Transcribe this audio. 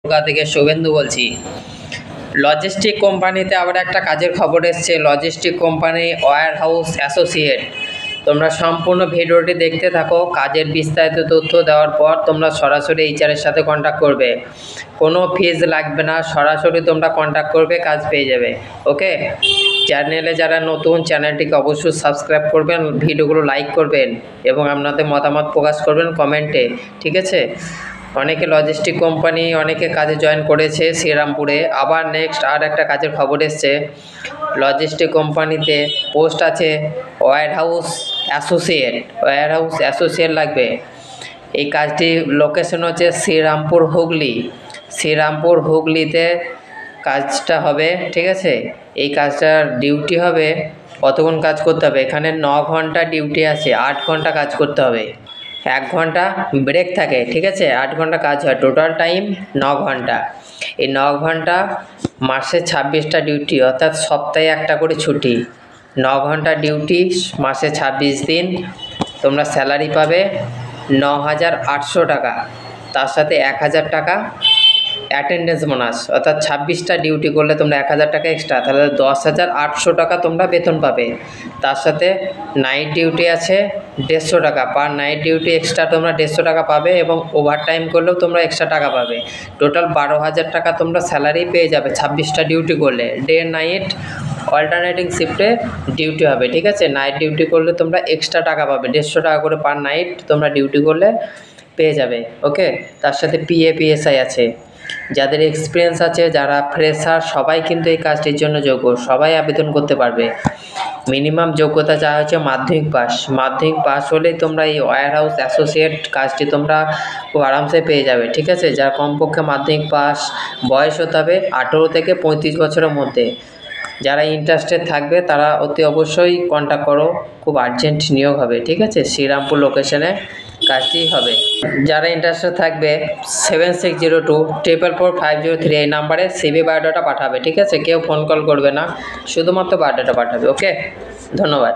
কলকাতা থেকে শুভেন্দু বলছি। লজিস্টিক কোম্পানিতে আবার একটা কাজের খবর এসছে। Logistic company warehouse associate. তোমরা সম্পূর্ণ ভিডিওটি দেখতে থাকো। কাজের বিস্তারিত তথ্য দেওয়ার পর তোমরা সরাসরি এইচআরের সাথে কন্ট্যাক্ট করবে। কোনো ফিজ লাগবে না, সরাসরি তোমরা কন্ট্যাক্ট করবে, কাজ পেয়ে যাবে। ওকে, চ্যানেলে যারা নতুন, চ্যানেলটিকে অবশ্যই সাবস্ক্রাইব করবেন, ভিডিওগুলো লাইক করবেন এবং আপনাদের মতামত প্রকাশ করবেন কমেন্টে, ঠিক আছে? অনেকে লজিস্টিক কোম্পানি অনেকে কাজে জয়েন করেছে শ্রীরামপুরে। আবার নেক্সট আর একটা কাজের খবর এসছে। লজিস্টিক কোম্পানিতে পোস্ট আছে ওয়্যার হাউস অ্যাসোসিয়েট লাগবে। এই কাজটি লোকেশন হচ্ছে শ্রীরামপুর হুগলিতে কাজটা হবে, ঠিক আছে? এই কাজটার ডিউটি হবে, কতক্ষণ কাজ করতে হবে? এখানে 9 ঘন্টা ডিউটি আছে, 8 ঘন্টা কাজ করতে হবে, 1 ঘন্টা ব্রেক থাকে, ঠিক আছে? 8 ঘন্টা কাজ হয়, টোটাল টাইম 9 ঘন্টা। এই 9 ঘন্টা মাসে 26টা ডিউটি, অর্থাৎ সপ্তাহে একটা করে ছুটি। 9 ঘন্টা ডিউটি, মাসে 26 দিন। তোমরা স্যালারি পাবে 9,800 টাকা, তার সাথে 1,000 টাকা অ্যাটেন্ডেন্স বোনাস। অর্থাৎ 26টা ডিউটি করলে তোমরা 1,000 টাকা এক্সট্রা, তাহলে 10,800 টাকা তোমরা বেতন পাবে। তার সাথে নাইট ডিউটি আছে 150 টাকা, পার নাইট ডিউটি এক্সট্রা তোমরা 150 টাকা পাবে এবং ওভার টাইম করলেও তোমরা এক্সট্রা টাকা পাবে। টোটাল 12,000 টাকা তোমরা স্যালারি পেয়ে যাবে 26টা ডিউটি করলে। ডে নাইট অল্টারনেটিং শিফটে ডিউটি হবে, ঠিক আছে? নাইট ডিউটি করলে তোমরা এক্সট্রা টাকা পাবে, 150 টাকা করে পার নাইট তোমরা ডিউটি করলে পেয়ে যাবে। ওকে, তার সাথে পিএফআই আছে। যাদের এক্সপিরিয়েন্স আছে, যারা ফ্রেশার, সবাই কিন্তু এই কাজটির জন্য যোগ্য, সবাই আবেদন করতে পারবে। মিনিমাম যোগ্যতা চাওয়া হচ্ছে মাধ্যমিক পাস হলেই তোমরা এই ওয়্যার হাউস অ্যাসোসিয়েট কাজটি তোমরা খুব আরামসে পেয়ে যাবে, ঠিক আছে? যারা কমপক্ষে মাধ্যমিক পাস, বয়স হতে হবে 18 থেকে 35 বছরের মধ্যে। যারা ইন্টারেস্টেড থাকবে তারা অতি অবশ্যই কন্ট্যাক্ট করো, খুব আর্জেন্ট নিয়োগ হবে, ঠিক আছে? শ্রীরামপুর লোকেশনে কাজটি হবে। যারা ইন্টারেস্টেড থাকবে 7602444503 এই নাম্বারে সিভি বায়োডাটা পাঠাবে, ঠিক আছে? কেউ ফোন কল করবে না, শুধুমাত্র বায়োডাটা পাঠাবে। ওকে, ধন্যবাদ।